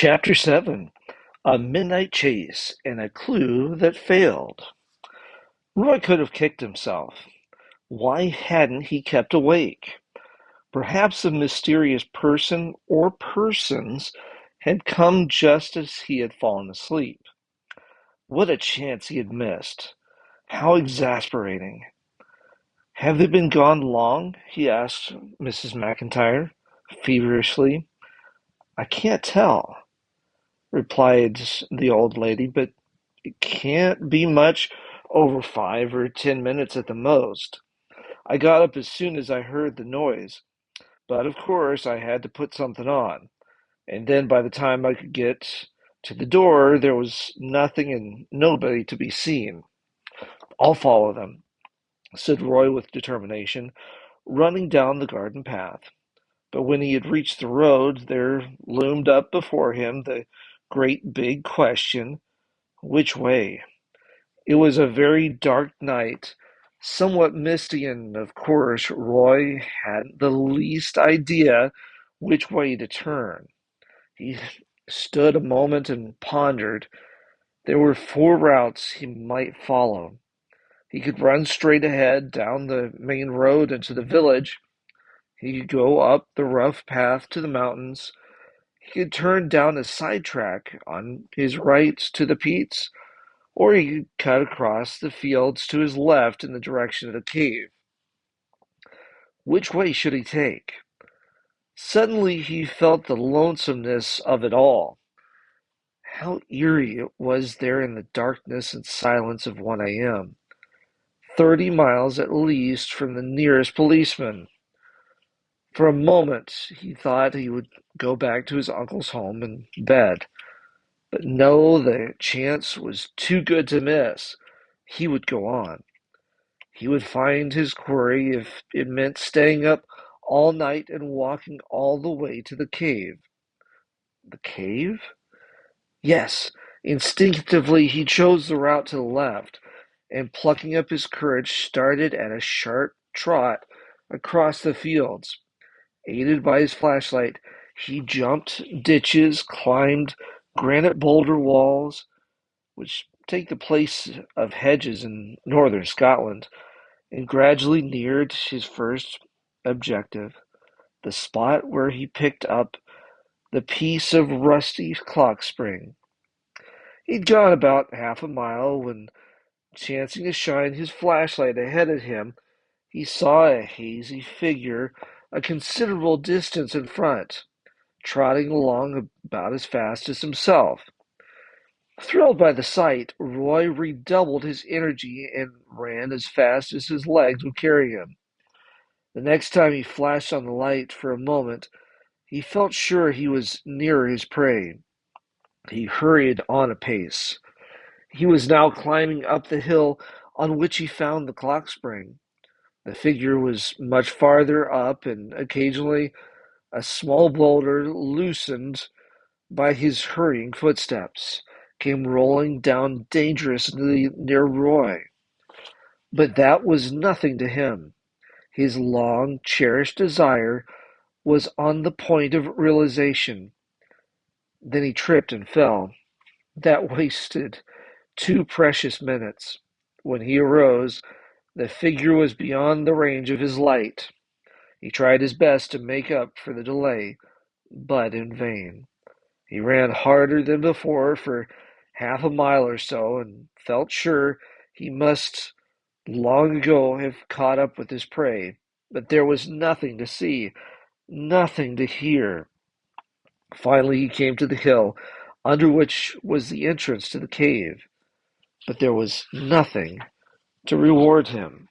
Chapter 7: A Midnight Chase and a Clue That Failed. Roy could have kicked himself. Why hadn't he kept awake? Perhaps a mysterious person or persons had come just as he had fallen asleep. What a chance he had missed. How exasperating. Have they been gone long? He asked Mrs. McIntyre feverishly. I can't tell, replied the old lady, but it can't be much over 5 or 10 minutes at the most. I got up as soon as I heard the noise, but of course I had to put something on, and then by the time I could get to the door, there was nothing and nobody to be seen. I'll follow them, said Roy with determination, running down the garden path. But when he had reached the road, there loomed up before him the great big question, which way? It was a very dark night, somewhat misty, and of course Roy hadn't the least idea which way to turn. He stood a moment and pondered. There were four routes he might follow. He could run straight ahead down the main road into the village. He could go up the rough path to the mountains. He could turn down a side track on his right to the peats, or he could cut across the fields to his left in the direction of the cave. Which way should he take? Suddenly he felt the lonesomeness of it all. How eerie it was there in the darkness and silence of 1 a.m., 30 miles at least from the nearest policeman. For a moment he thought he would go back to his uncle's home and bed. But no, the chance was too good to miss. He would go on. He would find his quarry if it meant staying up all night and walking all the way to the cave. The cave? Yes, instinctively he chose the route to the left, and plucking up his courage, started at a sharp trot across the fields. Aided by his flashlight, he jumped ditches, climbed granite boulder walls, which take the place of hedges in northern Scotland, and gradually neared his first objective, the spot where he picked up the piece of rusty clock spring. He'd gone about half a mile when, chancing to shine his flashlight ahead of him, he saw a hazy figure a considerable distance in front, trotting along about as fast as himself. Thrilled by the sight, Roy redoubled his energy and ran as fast as his legs would carry him. The next time he flashed on the light for a moment, he felt sure he was nearer his prey. He hurried on apace. He was now climbing up the hill on which he found the clock spring. The figure was much farther up, and occasionally a small boulder, loosened by his hurrying footsteps, came rolling down dangerously near Roy. But that was nothing to him. His long cherished desire was on the point of realization. Then he tripped and fell. That wasted 2 precious minutes. When he arose, the figure was beyond the range of his light. He tried his best to make up for the delay, but in vain. He ran harder than before for half a mile or so, and felt sure he must long ago have caught up with his prey. But there was nothing to see, nothing to hear. Finally he came to the hill, under which was the entrance to the cave, but there was nothing to reward him.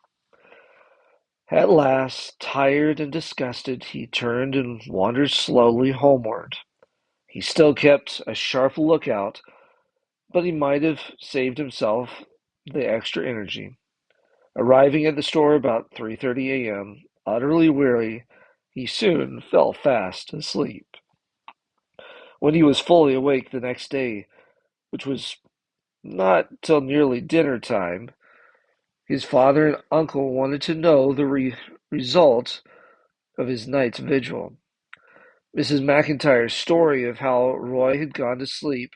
At last, tired and disgusted, he turned and wandered slowly homeward. He still kept a sharp lookout, but he might have saved himself the extra energy. Arriving at the store about 3:30 a.m., utterly weary, he soon fell fast asleep. When he was fully awake the next day, which was not till nearly dinner time, his father and uncle wanted to know the result of his night's vigil. Mrs. McIntyre's story of how Roy had gone to sleep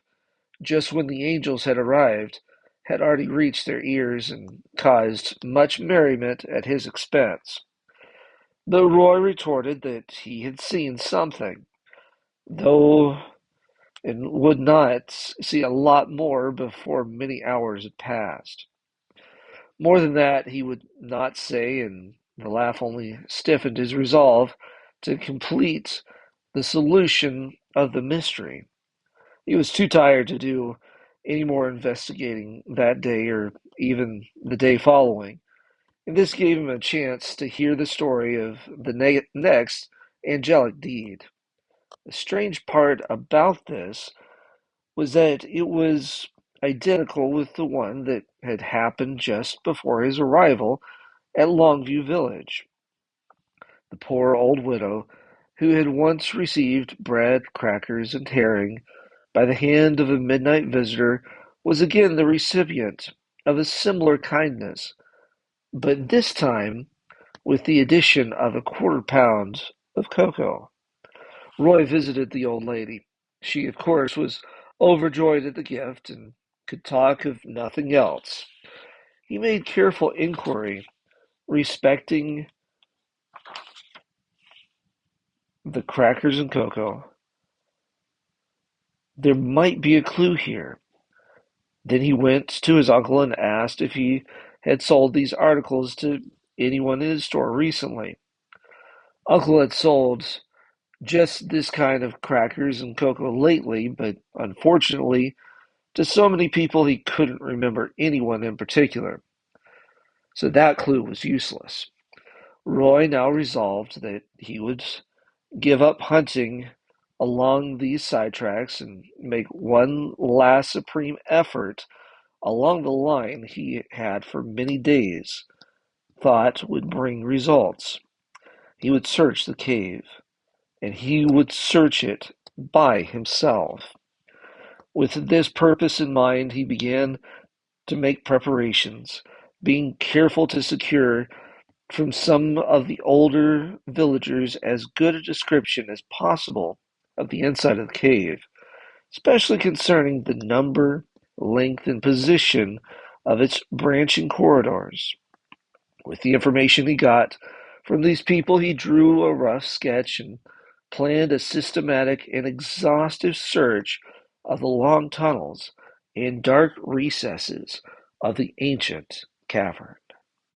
just when the angels had arrived had already reached their ears and caused much merriment at his expense. Though Roy retorted that he had seen something, though and would not see a lot more before many hours had passed. More than that he would not say, and the laugh only stiffened his resolve to complete the solution of the mystery. He was too tired to do any more investigating that day or even the day following, and this gave him a chance to hear the story of the next angelic deed. The strange part about this was that it was identical with the one that had happened just before his arrival at Longview Village. The poor old widow, who had once received bread, crackers, and herring by the hand of a midnight visitor, was again the recipient of a similar kindness, but this time with the addition of a quarter-pound of cocoa. Roy visited the old lady. She, of course, was overjoyed at the gift and could talk of nothing else. He made careful inquiry respecting the crackers and cocoa. There might be a clue here. Then he went to his uncle and asked if he had sold these articles to anyone in his store recently. Uncle had sold just this kind of crackers and cocoa lately, but unfortunately, to so many people he couldn't remember anyone in particular. So that clue was useless. Roy now resolved that he would give up hunting along these sidetracks and make one last supreme effort along the line he had for many days thought would bring results. He would search the cave, and he would search it by himself. With this purpose in mind, he began to make preparations, being careful to secure from some of the older villagers as good a description as possible of the inside of the cave, especially concerning the number, length, and position of its branching corridors. With the information he got from these people, he drew a rough sketch and planned a systematic and exhaustive search of the long tunnels and dark recesses of the ancient cavern.